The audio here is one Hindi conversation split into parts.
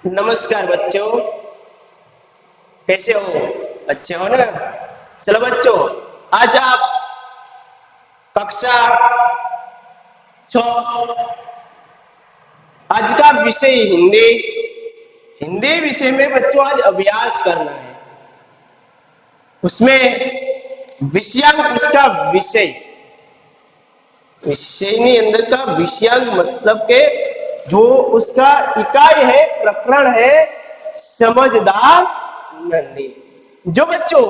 नमस्कार बच्चों, कैसे हो? अच्छे हो ना? चलो बच्चों, आज आप कक्षा 6 आज का विषय हिंदी हिंदी विषय में बच्चों आज अभ्यास करना है। उसमें विषयांक, उसका विषय विषय अंदर का विषयांक मतलब के जो उसका इकाई है, प्रकरण है समझदार नन्ही। जो बच्चों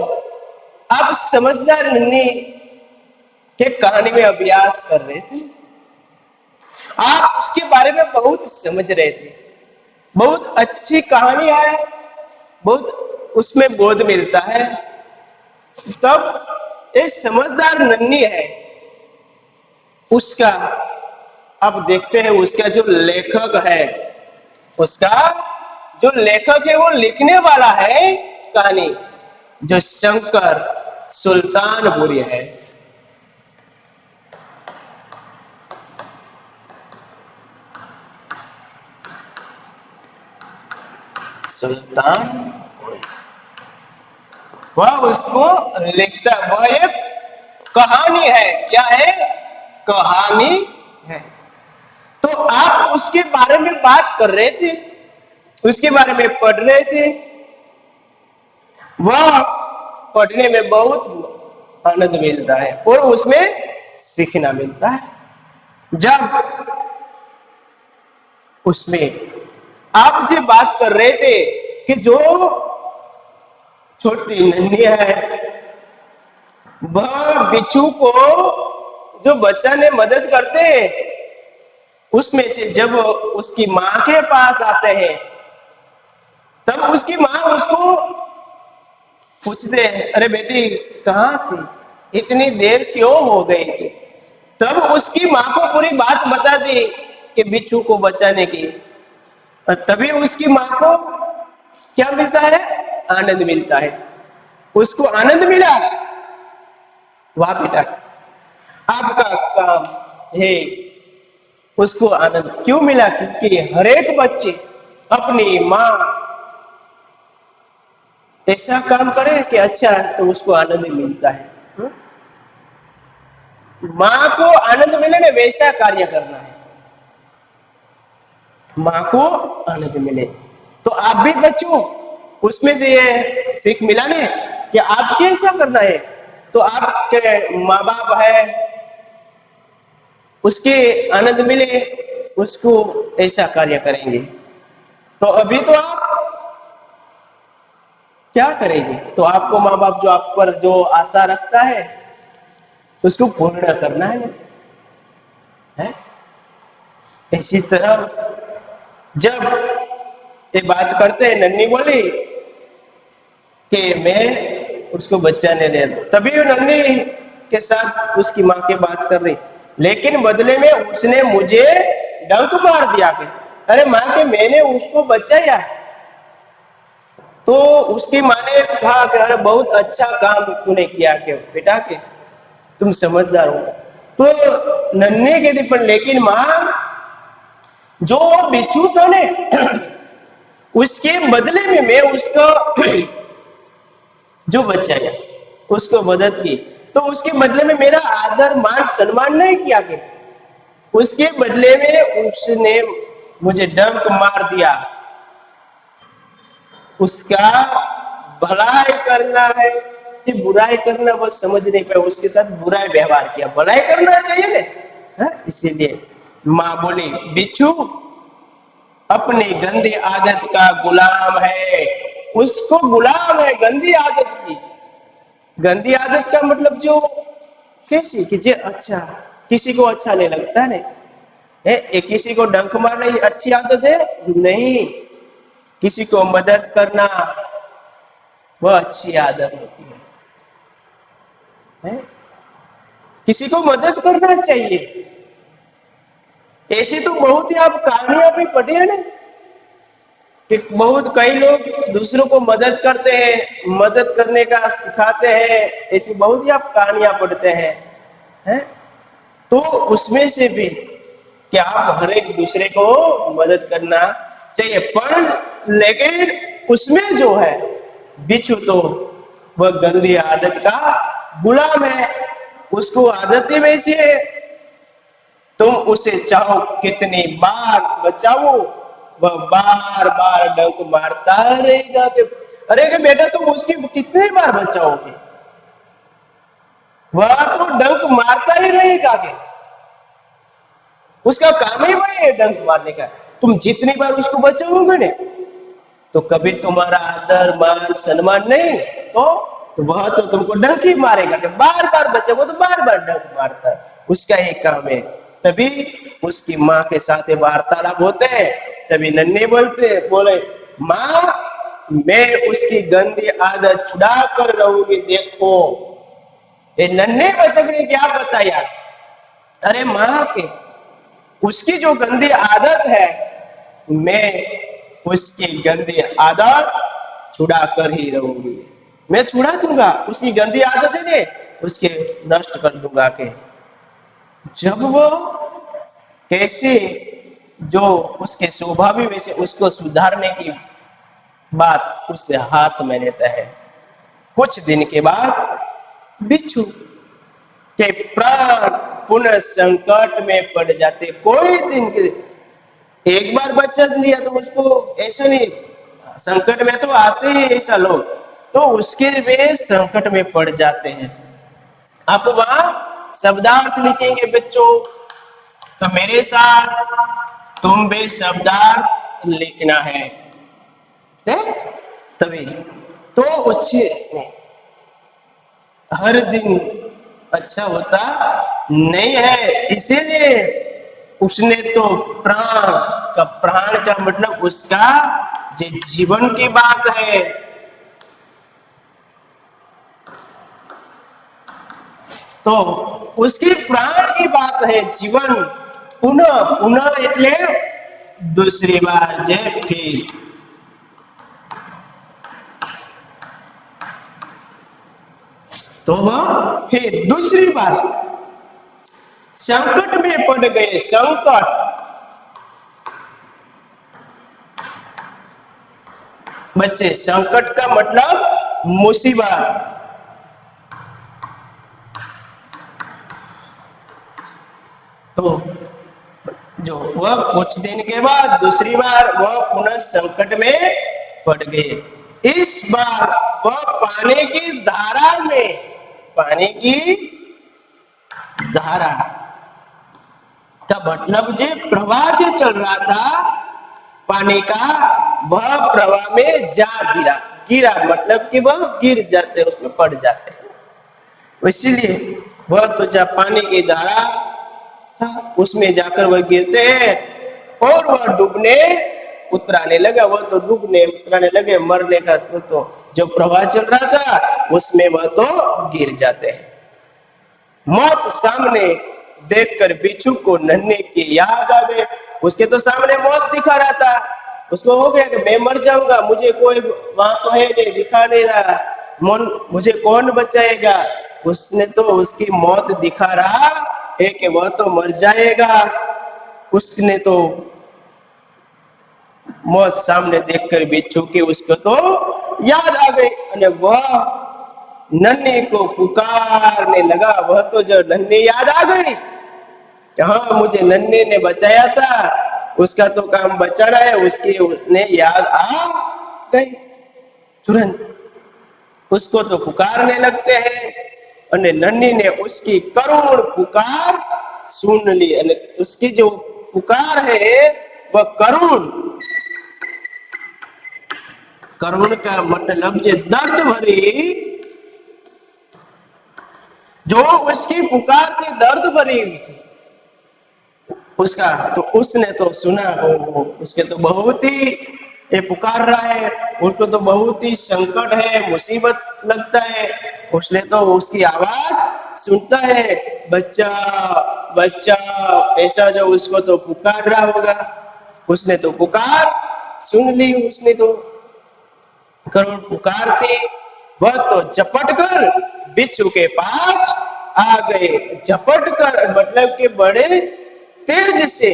आप समझदार नन्ही के कहानी में अभ्यास कर रहे थे, आप उसके बारे में बहुत समझ रहे थे, बहुत अच्छी कहानी है, बहुत उसमें बोध मिलता है। तब ये समझदार नन्ही है, उसका अब देखते हैं उसका जो लेखक है, उसका जो लेखक है वो लिखने वाला है कहानी, जो शंकर सुल्तानपुरी है। सुल्तानपुरी वह उसको लिखता, वह एक कहानी है। क्या है? कहानी है। तो आप उसके बारे में बात कर रहे थे, उसके बारे में पढ़ रहे थे। वह पढ़ने में बहुत आनंद मिलता है और उसमें सीखना मिलता है। जब उसमें आप जो बात कर रहे थे कि जो छोटी नन्ही है, वह बिच्छू को जो बच्चा मदद करते हैं, उसमें से जब उसकी मां के पास आते हैं, तब उसकी मां उसको पूछते हैं, अरे बेटी कहां थी, इतनी देर क्यों हो गई थी? तब उसकी मां को पूरी बात बता दी कि बिच्छू को बचाने की। तभी उसकी मां को क्या मिलता है? आनंद मिलता है। उसको आनंद मिला। वाह बेटा, आपका काम है। उसको आनंद क्यों मिला? क्योंकि हर एक बच्चे अपनी मां ऐसा काम करे कि अच्छा, तो उसको आनंद मिलता है। मां को आनंद मिले ना, वैसा कार्य करना है। मां को आनंद मिले तो आप भी बच्चों उसमें से ये सीख मिला ने कि आप कैसा करना है। तो आपके माँ बाप है, उसके आनंद मिले, उसको ऐसा कार्य करेंगे। तो अभी तो आप क्या करेंगे? तो आपको माँ बाप जो आप पर जो आशा रखता है उसको पूर्ण करना है? इसी तरह जब ये बात करते हैं, नन्ही बोली कि मैं उसको बच्चाने ले दूं, तभी वो नन्ही के साथ उसकी मां के बात कर रही, लेकिन बदले में उसने मुझे डंक मार दिया कि अरे मां के मैंने उसको बचाया। तो उसकी मां ने कहा कि अरे बहुत अच्छा काम तूने किया के बेटा, के तुम समझदार हो। तो नन्ही कहती पर लेकिन मां, जो बिच्छू था ने उसके बदले में मैं उसका जो बचाया, उसको मदद की, तो उसके बदले में मेरा आदर मान सम्मान नहीं किया कि उसके बदले में उसने मुझे डंक मार दिया। उसका भलाई करना है कि बुराई करना वो समझ नहीं पाया, उसके साथ बुरा व्यवहार किया। भलाई करना चाहिए ना, इसीलिए मां बोली बिच्छू अपनी गंदी आदत का गुलाम है। उसको गुलाम है गंदी आदत की। गंदी आदत का मतलब जो कैसी कि जे अच्छा किसी को अच्छा नहीं लगता है, किसी को डंक मारना ये अच्छी आदत है नहीं, किसी को मदद करना वह अच्छी आदत होती है? किसी को मदद करना चाहिए। ऐसी तो बहुत ही आप कहानियां भी पढ़ी है ना कि बहुत कई लोग दूसरों को मदद करते हैं, मदद करने का सिखाते हैं। ऐसी बहुत ही आप कहानियां पढ़ते हैं? तो उसमें से भी कि आप हर एक दूसरे को मदद करना चाहिए, पर लेकिन उसमें जो है बिच्छू तो वह गंदी आदत का गुलाम है, उसको आदत ही वैसी है। तुम उसे चाहो कितनी बार बचाओ, वह बार बार डंक मारता रहेगा कि अरे कि बेटा तुम उसकी कितनी बार बचाओगे, वह तो डंक मारता ही रहेगा कि उसका काम ही वही है डंक मारने का। तुम जितनी बार उसको बचाओगे ना तो कभी तुम्हारा आदर मान सम्मान नहीं, तो वह तो तुमको डंक ही मारेगा कि बार बार बचाओ, तो बार बार डंक मारता है, उसका ही काम है। तभी उसकी माँ के साथ वार्तालाप होते हैं, तभी नन्हे बोले माँ मैं उसकी गंदी आदत छुड़ा कर रहूंगी, देखो। ये नन्हे बतख ने क्या बताया, अरे माँ के उसकी जो गंदी आदत है मैं उसकी गंदी आदत छुड़ा कर ही रहूंगी, मैं छुड़ा दूंगा, उसकी गंदी आदत है ने उसके नष्ट कर दूंगा के। जब वो कैसे जो उसके स्वभाव वैसे उसको सुधारने की बात उससे हाथ में लेता है। कुछ दिन के बाद बिच्छू के प्राण पुनः संकट में पड़ जाते। कोई दिन के एक बार बचा लिया तो उसको ऐसा नहीं, संकट में तो आते हैं ऐसा लोग, तो उसके वे संकट में पड़ जाते हैं। आप वहां शब्दार्थ लिखेंगे बच्चों, तो मेरे साथ तुम भी शब्दार्थ लिखना है, तभी तो अच्छे हर दिन अच्छा होता नहीं है। इसीलिए उसने तो प्राण का मतलब उसका जो जीवन की बात है, तो उसकी प्राण की बात है, जीवन पुनः पुनः એટલે दूसरी बार जे फिर, तो वह फिर दूसरी बार संकट में पड़ गए। संकट बच्चे, संकट का मतलब मुसीबत। तो जो वह कुछ दिन के बाद दूसरी बार वह पुनः संकट में पड़ गए। इस बार वह पानी की धारा में, पानी की धारा का मतलब जो प्रवाह जो चल रहा था पानी का, वह प्रवाह में जा गिरा मतलब कि वह गिर जाते, उसमें पड़ जाते। इसीलिए वह तो जब पानी की धारा था उसमें जाकर वह गिरते हैं और वह डूबने उतराने लगा, वह तो डूबने उतराने लगे, मरने का तो जो प्रवाह चल रहा था उसमें वह तो गिर जाते हैं। मौत सामने देखकर बिच्छू को नन्हे की याद आ गई। उसके तो सामने मौत दिखा रहा था, उसको हो गया कि मैं मर जाऊंगा, मुझे कोई वहां तो है नहीं, दिखा नहीं रहा, मुझे कौन बचाएगा। उसने तो उसकी मौत दिखा रहा है कि वह तो मर जाएगा। उसने तो मौत सामने देखकर बिच्छू की उसको तो याद आ गई और वह नन्हे को पुकारने लगा। वह तो जो नन्हे याद आ गई, हाँ मुझे नन्हे ने बचाया था, उसका तो काम बचाना है, उसकी ने याद आ गई। तुरंत उसको तो पुकारने लगते हैं और नन्ही ने उसकी करुण पुकार सुन ली। उसकी जो पुकार है वह करुण, करुण का मतलब जो दर्द भरी, जो उसकी पुकार थी दर्द भरी हुई थी उसका, तो उसने तो सुना, उसके तो बहुत ही ये पुकार रहा है, उसको तो बहुत ही संकट है, मुसीबत लगता है, उसने तो उसकी आवाज सुनता है, बच्चा बच्चा ऐसा जो उसको तो पुकार रहा होगा, उसने तो पुकार सुन ली। उसने तो करुण पुकार थी, वह तो झपट कर बिच्छू के पास आ गए। झपट कर मतलब कि बड़े तेज से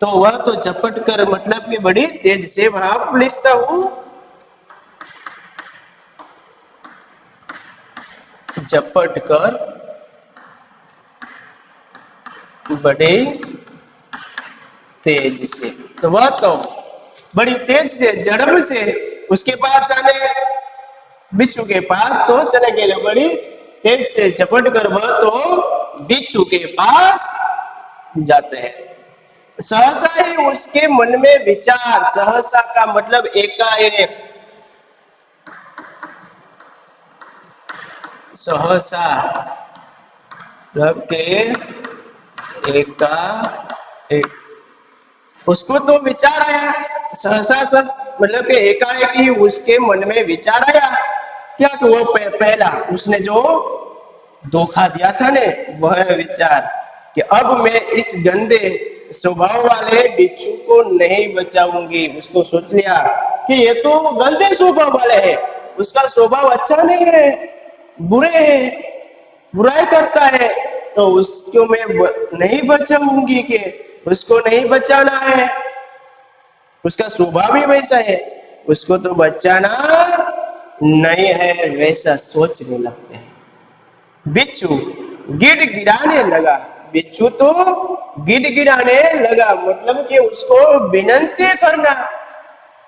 तो वह तो झपट कर मतलब कि बड़ी तेज से भाप लिखता हूं, झपट कर बड़े तेज से। तो वह तो बड़ी तेज से जड़म से उसके पास जाने, बिच्छू के पास तो चले गए, बड़ी तेज से झपट कर वह तो बिच्छू के पास जाते हैं। सहसा ही उसके मन में विचार, सहसा का मतलब एकाएक, सहसा मतलब के एकाएक उसको तो विचार आया, सहसा सब मतलब कि एकाएक ही उसके मन में विचार आया क्या, तो वो पहला उसने जो धोखा दिया था ने, वह विचार कि अब मैं इस गंदे स्वभाव वाले बिच्छू को नहीं बचाऊंगी। उसको सोच लिया कि ये तो गंदे स्वभाव वाले हैं, उसका स्वभाव अच्छा नहीं है, बुरे हैं, बुराई करता है, तो उसको मैं नहीं बचाऊंगी, के उसको नहीं बचाना है, उसका स्वभाव ही वैसा है, उसको तो बचाना नहीं है, वैसा सोचने लगते हैं। बिच्छू गिड़गिड़ाने लगा, बिच्छू तो गिड़गिड़ाने लगा मतलब कि उसको विनती करना,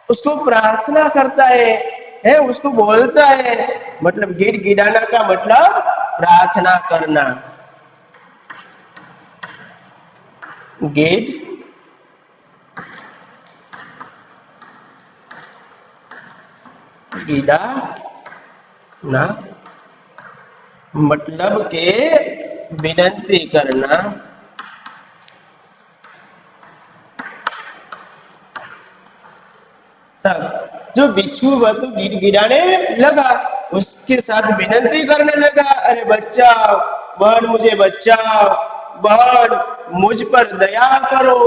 उसको प्रार्थना करता है उसको बोलता है, मतलब गिड़गिड़ाना का मतलब प्रार्थना करना, गिड़ गिड़ा ना मतलब के विनती करना। तब जो बिच्छू वह तो गिड़गिड़ाने लगा, उसके साथ विनती करने लगा, अरे बचाओ बहन, मुझे बचाओ बहन, मुझ पर दया करो।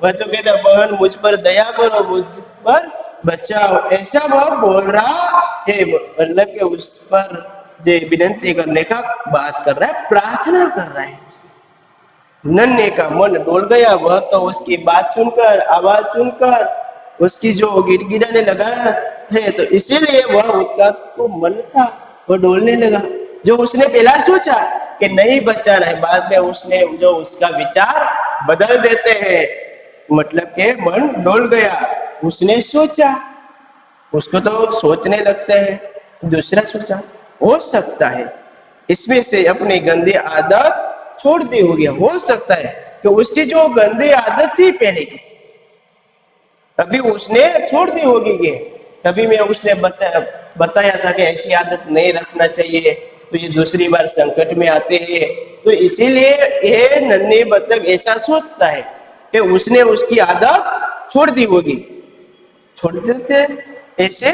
वह तो कहता बहन मुझ पर दया करो, मुझ पर बचाओ, ऐसा वह बोल रहा है, मतलब के उस पर जो विनती करने का बात कर रहा है, प्रार्थना कर रहा है। नन्हे का मन डोल गया, वह तो उसकी बात सुनकर, आवाज सुनकर उसकी जो गिड़गिड़ाने लगा है, तो इसीलिए वह उसका तो मन था वह डोलने लगा। जो उसने पहला सोचा कि नहीं बचाना है, बाद में उसने जो उसका विचार बदल देते हैं, मतलब के मन डोल गया, उसने सोचा, उसको तो सोचने लगते हैं। दूसरा सोचा हो सकता है इसमें से अपनी गंदी आदत छोड़ दी होगी, हो सकता है कि उसकी जो गंदी आदत थी पहले की, अभी उसने छोड़ दी होगी, ये तभी मैं उसने बताया था कि ऐसी आदत नहीं रखना चाहिए, तो ये दूसरी बार संकट में आते हैं, तो इसीलिए ये नन्ही बतख ऐसा सोचता है कि उसने उसकी आदत छोड़ दी होगी। छोड़ देते ऐसे,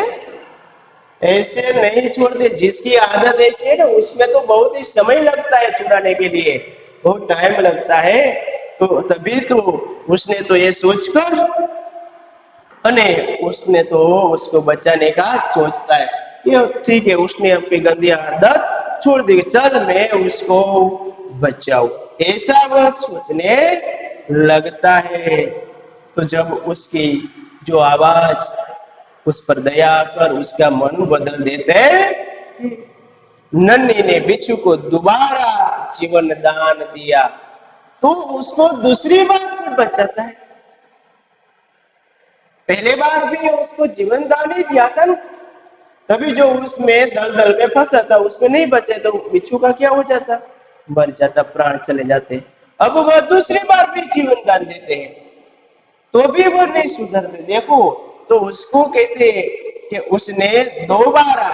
ऐसे नहीं छोड़ते, जिसकी आदत ऐसी है ना उसमें तो बहुत ही समय लगता है छुड़ाने के लिए, बहुत टाइम लगता है, तो तभी तो उसने तो ये सोचकर अने उसने तो उसको बचाने का सोचता है, ये ठीक है उसने अपनी गंदी आदत छोड़ दी, चल मैं उसको बचाऊं, ऐसा वह सोचने लगता है। तो जब उसकी जो आवाज उस पर दया कर उसका मन बदल देते, नन्ही ने बिच्छू को दोबारा जीवन दान दिया, तो उसको दूसरी बार भी बचाता है। पहले बार भी उसको जीवन दान ही दिया था, तभी जो उसमें दलदल में फंसा था उसको नहीं बचे, तो बिच्छू का क्या हो जाता, मर जाता, प्राण चले जाते। अब वह दूसरी बार भी जीवन दान देते हैं, तो भी वो नहीं सुधरते। देखो तो उसको कहते कि उसने दोबारा,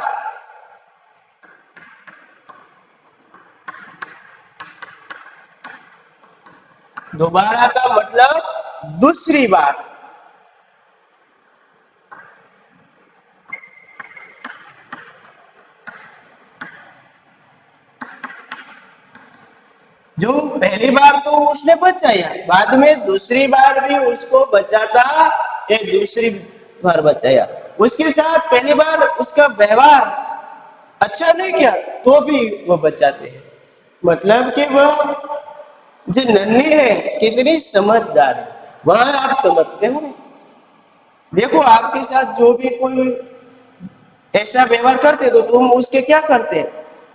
दोबारा का मतलब दूसरी बार, जो पहली बार तो उसने बचाया, बाद में दूसरी बार भी उसको बचाता, ये दूसरी बार बचाया, उसके साथ पहली बार उसका व्यवहार अच्छा नहीं किया तो भी वो बचाते हैं, मतलब कि वह जो नन्ही है कितनी समझदार है, वह आप समझते हो। देखो आपके साथ जो भी कोई ऐसा व्यवहार करते तो तुम उसके क्या करते,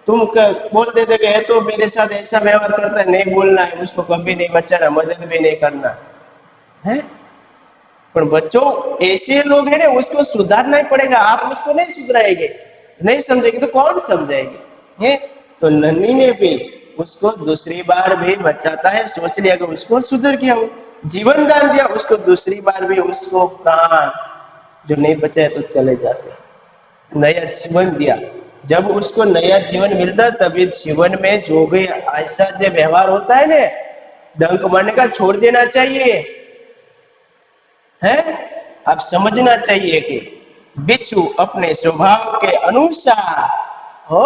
तुम बोल देते कि ये तो मेरे साथ ऐसा व्यवहार करता है, नहीं बोलना है उसको, कभी नहीं बचाना, मदद भी नहीं करना है। पर बच्चों ऐसे लोग हैं ना, उसको सुधारना ही पड़ेगा। आप उसको नहीं सुधराएंगे, नहीं समझेंगे तो कौन समझाएंगे है। तो नन्ही ने भी उसको दूसरी बार भी बचाता है, सोच लिया कि उसको सुधर गया, वो जीवन दान दिया उसको, दूसरी बार भी उसको कहा जो नहीं बचाए तो चले जाते, नया जीवन दिया। जब उसको नया जीवन मिलता तभी जीवन में जो भी ऐसा जो व्यवहार होता है ना, डंक मारने का छोड़ देना चाहिए है। अब समझना चाहिए कि बिच्छू अपने स्वभाव के अनुसार हो,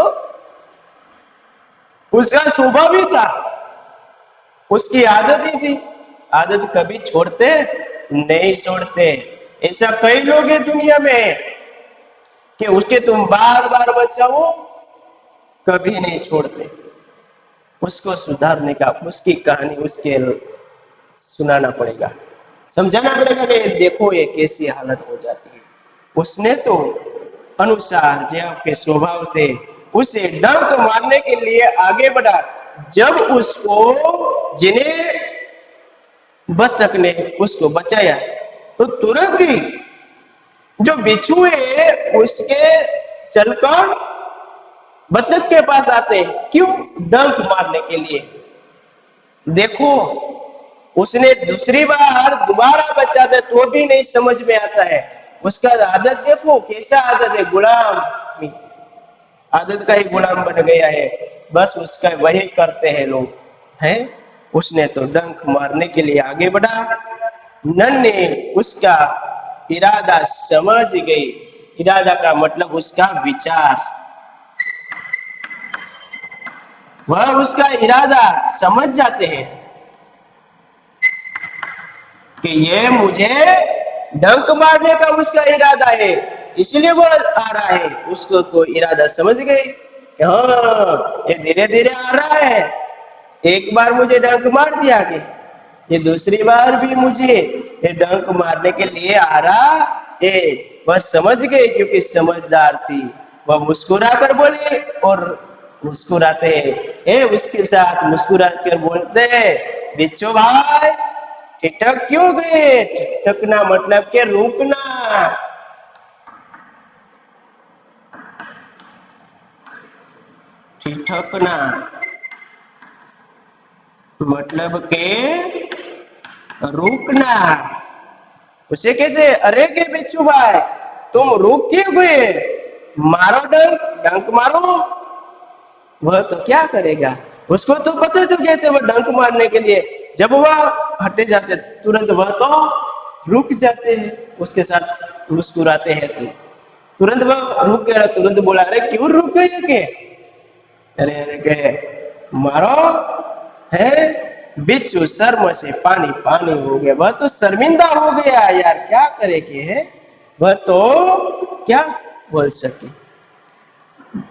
उसका स्वभाव ही था, उसकी आदत ही थी, आदत कभी छोड़ते नहीं छोड़ते। ऐसा कई लोग हैं दुनिया में कि उसके तुम बार बार बचाओ कभी नहीं छोड़ते। उसको सुधारने का, उसकी कहानी उसके सुनाना पड़ेगा, समझाना पड़ेगा कि देखो ये कैसी हालत हो जाती है। उसने तो अनुसार जो आपके स्वभाव थे उसे डंक मारने के लिए आगे बढ़ा। जब उसको जिन्हें बत्तख ने उसको बचाया तो तुरंत ही जो बिच्छू है उसके चलकर बत्तख के पास आते हैं, क्यों? डंक मारने के लिए। देखो उसने दूसरी बार दोबारा बचा दे तो भी नहीं समझ में आता है। उसका आदत देखो कैसा आदत है, गुलाम, आदत का ही गुलाम बन गया है, बस उसका वही करते हैं लोग हैं। उसने तो डंक मारने के लिए आगे बढ़ा। नन्ही उसका इरादा समझ गई, इरादा का मतलब उसका विचार, वह उसका इरादा समझ जाते हैं कि ये मुझे डंक मारने का उसका इरादा है, इसलिए वो आ रहा है। उसको तो इरादा समझ गई कि हाँ ये धीरे धीरे आ रहा है, एक बार मुझे डंक मार दिया कि ये दूसरी बार भी मुझे ये डंक मारने के लिए आ रहा है। वह समझ गई क्योंकि समझदार थी। वह मुस्कुरा कर बोली और मुस्कुराते हैं उसके साथ मुस्कुरा कर बोलते हैं, बिच्छू भाई ठिठक क्यों गए? ठिठकना मतलब के रुकना, ठिठकना मतलब के रुकना। उसे कहते अरे के बिच्छू भाई तुम रुक क्यों गए? मारो डंक, डंक मारो। वह तो क्या करेगा, उसको तो पता तो कहते वह डंक मारने के लिए, जब वह हटे जाते तुरंत वह तो रुक जाते हैं, उसके साथ मुस्कुराते हैं तो तुरंत वह रुक गया। तुरंत बोला अरे क्यों रुक गए के? अरे अरे कहे मारो है। बिच्छू शर्म से पानी पानी हो गया, वह तो शर्मिंदा हो गया यार, क्या करे के है, वह तो क्या बोल सके,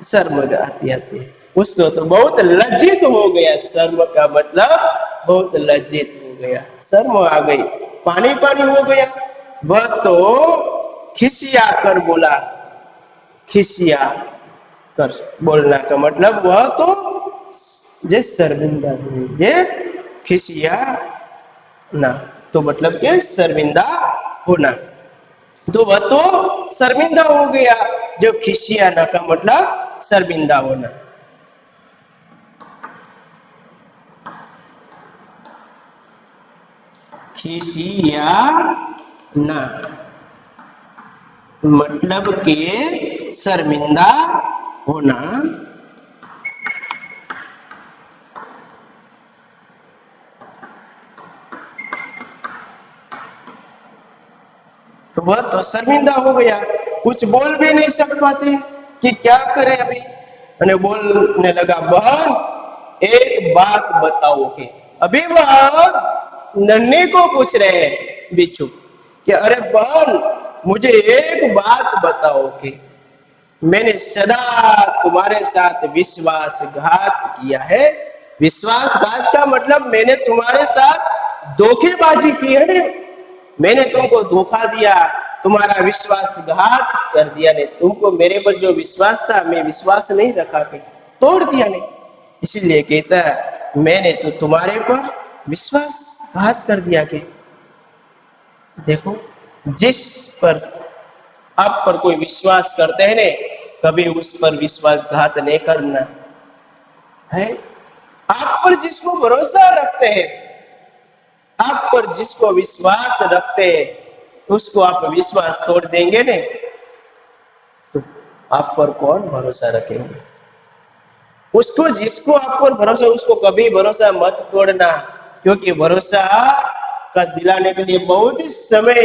शर्म आती आती है उसको, तो बहुत लज्जित हो गया। शर्म का मतलब बहुत लज्जित हो गया, शर्म आ गई, पानी पानी हो गया। वह तो खिसिया कर बोला, खिसिया कर बोलना का मतलब वह तो जे शर्मिंदा हुई, जे खिसिया ना तो मतलब के शर्मिंदा होना, तो वह तो शर्मिंदा हो गया। जो खिसिया ना का मतलब शर्मिंदा होना। खिसिया ना मतलब के शर्मिंदा होना। तो वह तो शर्मिंदा हो गया, कुछ बोल भी नहीं सक पाते कि क्या करे अभी। मैंने बोलने लगा बहन एक बात बताओ कि अभी वह नन्ही को पूछ रहे हैं बिच्छू कि अरे बहन मुझे एक बात बताओ कि मैंने सदा तुम्हारे साथ विश्वासघात किया है। विश्वासघात का मतलब मैंने तुम्हारे साथ धोखेबाजी की है ना, मैंने तुमको धोखा दिया, तुम्हारा विश्वासघात कर दिया ने, तुमको मेरे पर जो विश्वास था, मैं विश्वास नहीं रखा के तोड़ दिया ने। इसीलिए कहता है मैंने तो तुम्हारे पर विश्वासघात कर दिया। के देखो, जिस पर आप पर कोई विश्वास करते हैं ने, कभी उस पर विश्वासघात नहीं करना है। आप पर जिसको भरोसा रखते हैं, आप पर जिसको विश्वास रखते हैं, उसको आप विश्वास तोड़ देंगे ने, तो आप पर कौन भरोसा रखेंगे? उसको, जिसको आप पर भरोसा, उसको कभी भरोसा मत तोड़ना, क्योंकि भरोसा का दिलाने के लिए बहुत ही समय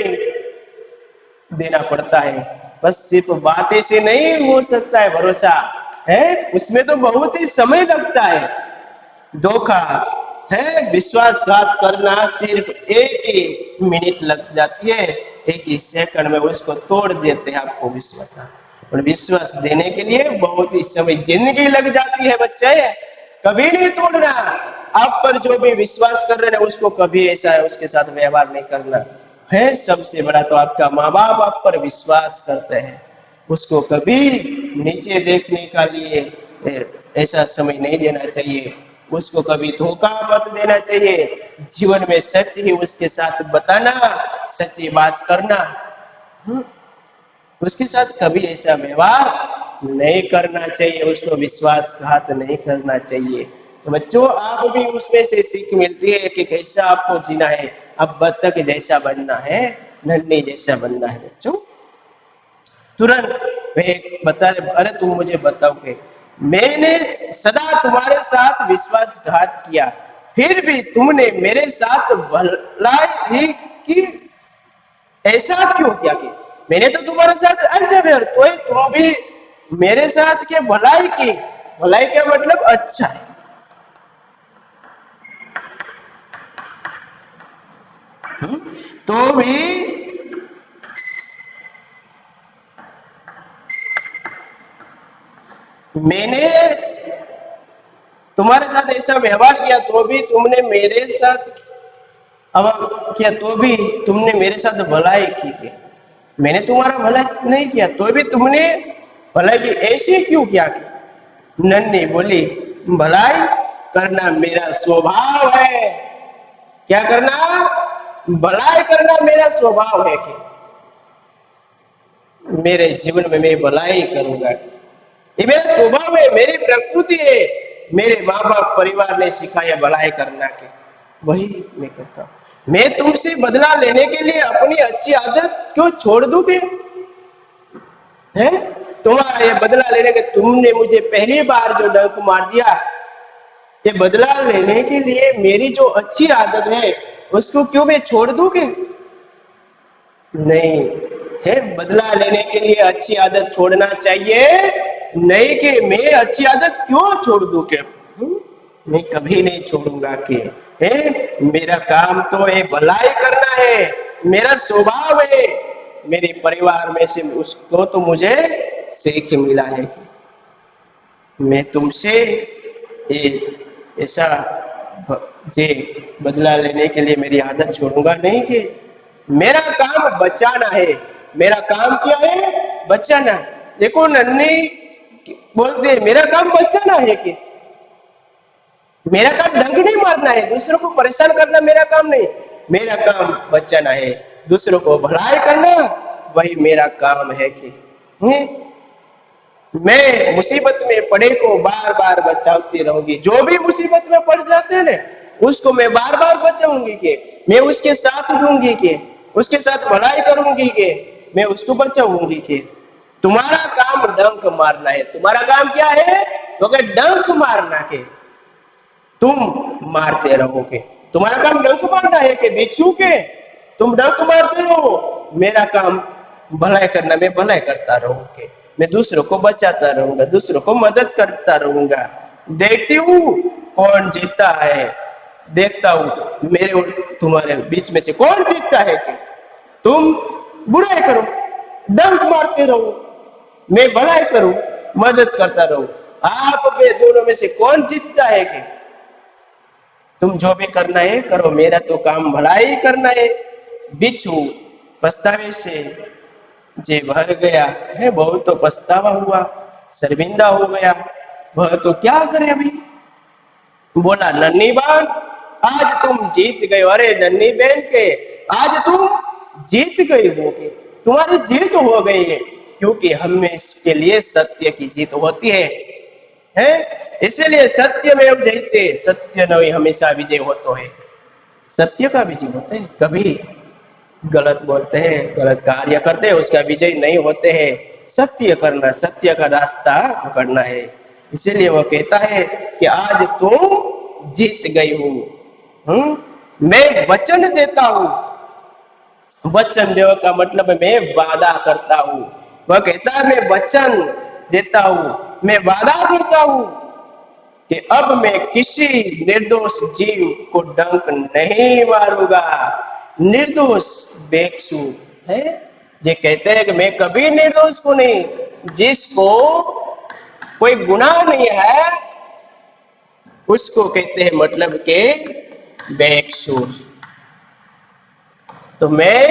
देना पड़ता है। बस सिर्फ बातें से नहीं हो सकता है भरोसा, है उसमें तो बहुत ही समय लगता है। धोखा है, विश्वासघात करना सिर्फ एक ही मिनट लग जाती है, एक ही सेकंड में उसको तोड़ देते हैं आपको विश्वासघात। और विश्वास देने के लिए बहुत ही समय, जिंदगी लग जाती है बच्चे, कभी नहीं तोड़ना। आप पर जो भी विश्वास कर रहे हैं उसको कभी ऐसा है उसके साथ व्यवहार नहीं करना है। सबसे बड़ा तो आपका माँ बाप आप पर विश्वास करते हैं, उसको कभी नीचे देखने का लिए ऐसा समय नहीं देना चाहिए, उसको कभी धोखा मत देना चाहिए। जीवन में सच ही उसके साथ बताना, सच्ची बात करना, उसके साथ कभी ऐसा व्यवहार नहीं करना चाहिए, उसको विश्वासघात नहीं करना चाहिए। तो बच्चों, आप भी उसमें से सीख मिलती है कि कैसा आपको जीना है। अब बत्तख जैसा बनना है, नन्ही जैसा बनना है। बच्चों, तुरंत वे बता, अरे तुम मुझे बताओगे, मैंने सदा तुम्हारे साथ विश्वासघात किया, फिर भी तुमने मेरे साथ भलाई ही की, ऐसा क्यों किया? कि मैंने तो तुम्हारे साथ ऐसे व्यवहार, तो तुम भी मेरे साथ के भलाई की। भलाई का मतलब अच्छा है। तो भी मैंने तुम्हारे साथ ऐसा व्यवहार किया, तो भी तुमने मेरे साथ अब किया, तो भी तुमने मेरे साथ भलाई की। मैंने तुम्हारा भला नहीं किया, तो भी तुमने भलाई की, ऐसे क्यों किया? नन्ही बोली, भलाई करना मेरा स्वभाव है। क्या करना? भलाई करना मेरा स्वभाव है। कि मेरे जीवन में मैं भलाई करूंगा, ये मेरा स्वभाव है, मेरी प्रकृति है। मेरे माँ बाप परिवार ने सिखाया भलाई करना के, वही मैं करता हूँ। मैं तुमसे बदला लेने के लिए अपनी अच्छी आदत क्यों छोड़ दूं? के है तुम्हारा ये बदला लेने के, तुमने मुझे पहली बार जो डंक मार दिया, ये बदला लेने के लिए मेरी जो अच्छी आदत है उसको क्यों मैं छोड़ दूं? के नहीं है, बदला लेने के लिए अच्छी आदत छोड़ना चाहिए, नहीं कि मैं अच्छी आदत क्यों छोड़ दूं? के मैं कभी नहीं छोड़ूंगा। के है मेरा काम तो है भलाई करना है, मेरा स्वभाव है। मेरे परिवार में से उसको तो मुझे सीख मिला है कि मैं तुमसे ऐसा जे बदला लेने के लिए मेरी आदत छोड़ूंगा नहीं। कि मेरा काम बचाना है। मेरा काम क्या है? बचाना। देखो, नन्ही बोलते हैं मेरा काम बचाना है। कि मेरा काम डंक नहीं मारना है, दूसरों को परेशान करना मेरा काम नहीं, मेरा काम बचाना है, दूसरों को भलाई करना, वही मेरा काम है। कि मैं मुसीबत में पड़े को बार बार बचाती रहूंगी। जो भी मुसीबत में पड़ जाते हैं ना, उसको मैं बार बार बचाऊंगी। कि मैं उसके साथ दूंगी, कि उसके साथ भलाई करूंगी, कि मैं उसको बचाऊंगी। कि तुम्हारा काम डंक मारना है। तुम्हारा काम क्या है? तो कि डंक मारना के तुम मारते रहोगे। तुम्हारा काम डंक मारना है कि बिच्छू के तुम डंक मारते रहो। मेरा काम भलाई करना, मैं भलाई करता रहूंगा, मैं दूसरों को बचाता रहूंगा, दूसरों को मदद करता रहूंगा। देखती हूँ कौन जीतता है, देखता हूँ मेरे और तुम्हारे बीच में से कौन जीतता है। कि तुम बुराई करो, डंक मारते रहो, मैं भलाई करूं, मदद करता रहूं। आप में दोनों में से कौन जीतता है? कि तुम जो भी करना है करो, मेरा तो काम भलाई करना है। बिच्छू पछतावे से जे भर गया है, बहुत तो पछतावा हुआ, शर्मिंदा हो गया, वह तो क्या करे अभी। बोला नन्ही बहन आज तुम जीत गए। अरे नन्ही बहन के आज तुम जीत गई होगी, तुम्हारी जीत हो गई है, क्योंकि हमें इसके लिए सत्य की जीत होती है, इसलिए सत्य में हम जयते, सत्य नहीं हमेशा विजय होता है, सत्य का विजय होता है। कभी गलत बोलते हैं, गलत कार्य करते हैं, उसका विजय नहीं होते हैं। सत्य करना, सत्य का रास्ता पकड़ना है। इसीलिए वो कहता है कि आज तुम जीत गई हो, मैं वचन देता हूं। वचन देने का मतलब मैं वादा करता हूं। वह कहता है मैं वचन देता हूं, मैं वादा करता हूं कि अब मैं किसी निर्दोष जीव को डंक नहीं मारूंगा। निर्दोष बेकसूर है, ये कहते हैं कि मैं कभी निर्दोष को नहीं, जिसको कोई गुनाह नहीं है उसको कहते हैं मतलब के बेकसूर। तो मैं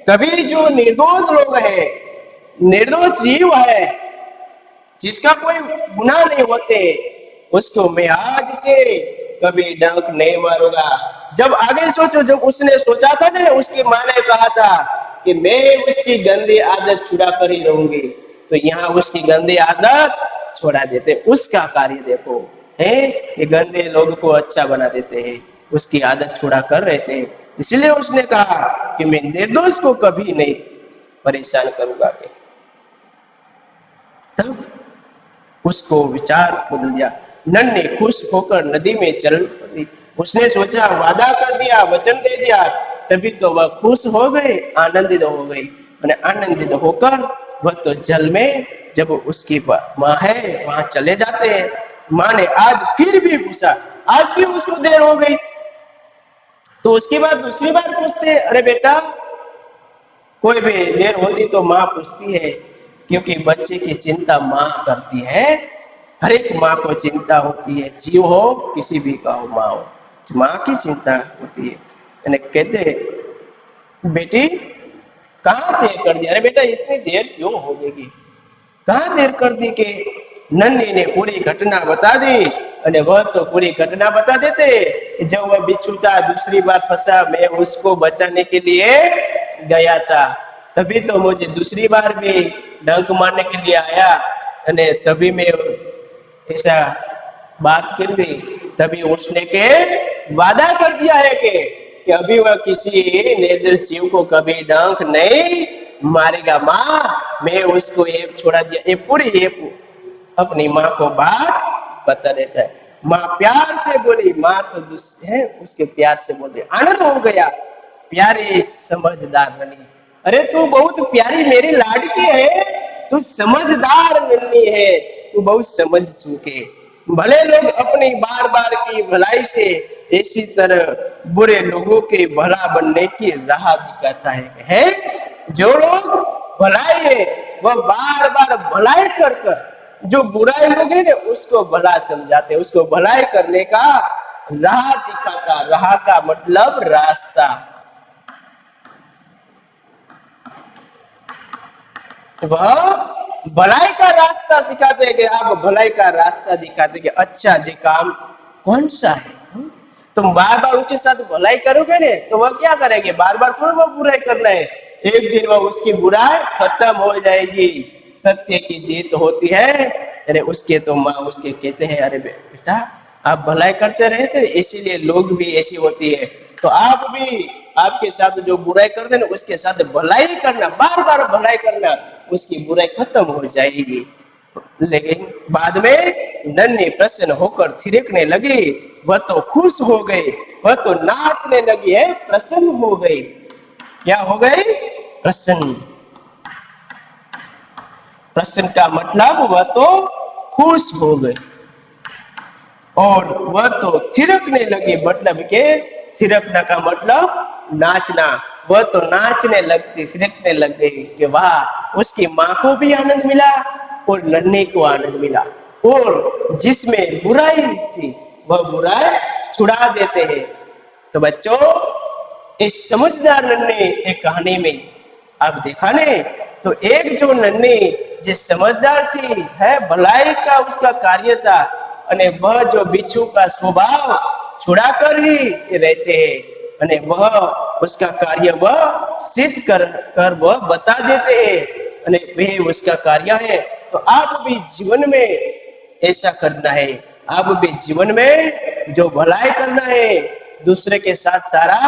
कभी जो निर्दोष लोग हैं, निर्दोष जीव है, जिसका कोई गुनाह नहीं होते, उसको मैं आज से कभी डंक नहीं मारूंगा। जब आगे सोचो, जब उसने सोचा था ना, उसकी माँ ने कहा था कि मैं उसकी गंदी आदत छुड़ा कर ही रहूंगी, तो यहाँ उसकी गंदी आदत छोड़ा देते। उसका कार्य देखो है, ये गंदे लोगों को अच्छा बना देते हैं, उसकी आदत छुड़ा कर रहते हैं। इसलिए उसने कहा कि मैं निर्दोष को कभी नहीं परेशान करूंगा। तब उसको विचार बदल गया। नन्ही खुश होकर नदी में चल पड़ी। उसने सोचा वादा कर दिया, वचन दे दिया, तभी तो वह खुश हो गई, आनंदित हो गई। और आनंदित होकर वह तो जल में, जब उसकी माँ है वहां चले जाते हैं। माँ ने आज फिर भी पूछा, आज भी उसको देर हो गई। तो उसके बाद दूसरी बार पूछते, अरे बेटा, कोई भी देर होती तो माँ पूछती है, क्योंकि बच्चे की चिंता माँ करती है। हर एक माँ को चिंता होती है, जीव हो किसी भी का हो, माँ हो, माँ की चिंता होती है। यानी कहते बेटी कहाँ देर कर दिया, अरे बेटा इतनी देर क्यों हो गई, कहाँ देर कर दी। के नन्ही ने पूरी घटना बता दी, અને वह तो पूरी घटना बता देते। जब वह बिच्छू था दूसरी बार फंसा, मैं उसको बचाने के लिए गया था, तभी तो मुझे दूसरी बार भी डंक मारने के लिए आया, અને तभी मैं ऐसा बात कर दी। तभी उसने के वादा कर दिया है कि अभी वह किसी निर्दोष जीव को कभी डंक नहीं मारेगा। माँ मैं उसको ये छोड़ा दिया, ये पूरी ये अपनी माँ को बात बता देता है। माँ प्यार से बोली, माँ तो है उसके प्यार से बोले, आनंद हो गया, प्यारी समझदार बनी। अरे तू बहुत प्यारी मेरी लाडकी है, तू समझदार नन्ही है, तू बहुत समझ चुके। भले लोग अपनी बार बार की भलाई से इसी तरह बुरे लोगों के भला बनने की राह दिखाता है। जो लोग भलाई है वह बार बार भलाई कर कर जो बुराई लोग है ना उसको भला समझाते, उसको भलाई करने का राह दिखाता। राह का मतलब रास्ता। वह भलाई का रास्ता सिखाते हैं कि आप भलाई का रास्ता दिखाते कि अच्छा जी काम कौन सा है। तुम बार बार उसके साथ भलाई करोगे ना तो वह क्या करेंगे, बार बार थोड़ा वह बुराई करना है, एक दिन वह उसकी बुराई खत्म हो जाएगी, सत्य की जीत होती है। अरे उसके तो माँ उसके कहते हैं, अरे बेटा आप भलाई करते रहते इसीलिए लोग भी ऐसी होती है, तो आप भी आपके साथ जो बुराई करते ना उसके साथ भलाई करना, बार बार भलाई करना, उसकी बुराई खत्म हो जाएगी। लेकिन बाद में नन्ही प्रसन्न होकर थिरकने लगी, वह तो खुश हो गई, वह तो नाचने लगी है, प्रसन्न हो गई। क्या हो गई? प्रसन्न। प्रसन्न का मतलब वह तो खुश हो गई और वह तो थिरकने लगी, मतलब के थिरकना का मतलब नाचना। वह तो नाचने लगती, थिरकने लग गई कि वाह, उसकी माँ को भी आनंद मिला और नन्ही को आनंद मिला, और जिसमें बुराई थी वह बुराई छुड़ा देते हैं। तो बच्चों इस समझदार नन्हे एक कहानी में आप देखा ने तो एक जो नन्ही जो समझदार थी है भलाई का उसका कार्य था अने वह जो बिच्छू का स्वभाव छुड़ाकर ही रहते हैं अने वह उसका कार्य वह सिद्ध कर वह बता देते हैं अने वे उसका कार्य है। तो आप भी जीवन में ऐसा करना है, आप भी जीवन में जो भलाई करना है, दूसरे के साथ सारा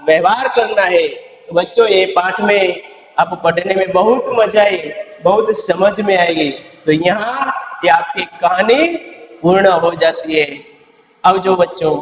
व्यवहार करना है। तो बच्चों ये पाठ में आप पढ़ने में बहुत मजा आई, बहुत समझ में आएगी। तो यहाँ ये आपकी कहानी पूर्ण हो जाती है। आओ जो बच्चों।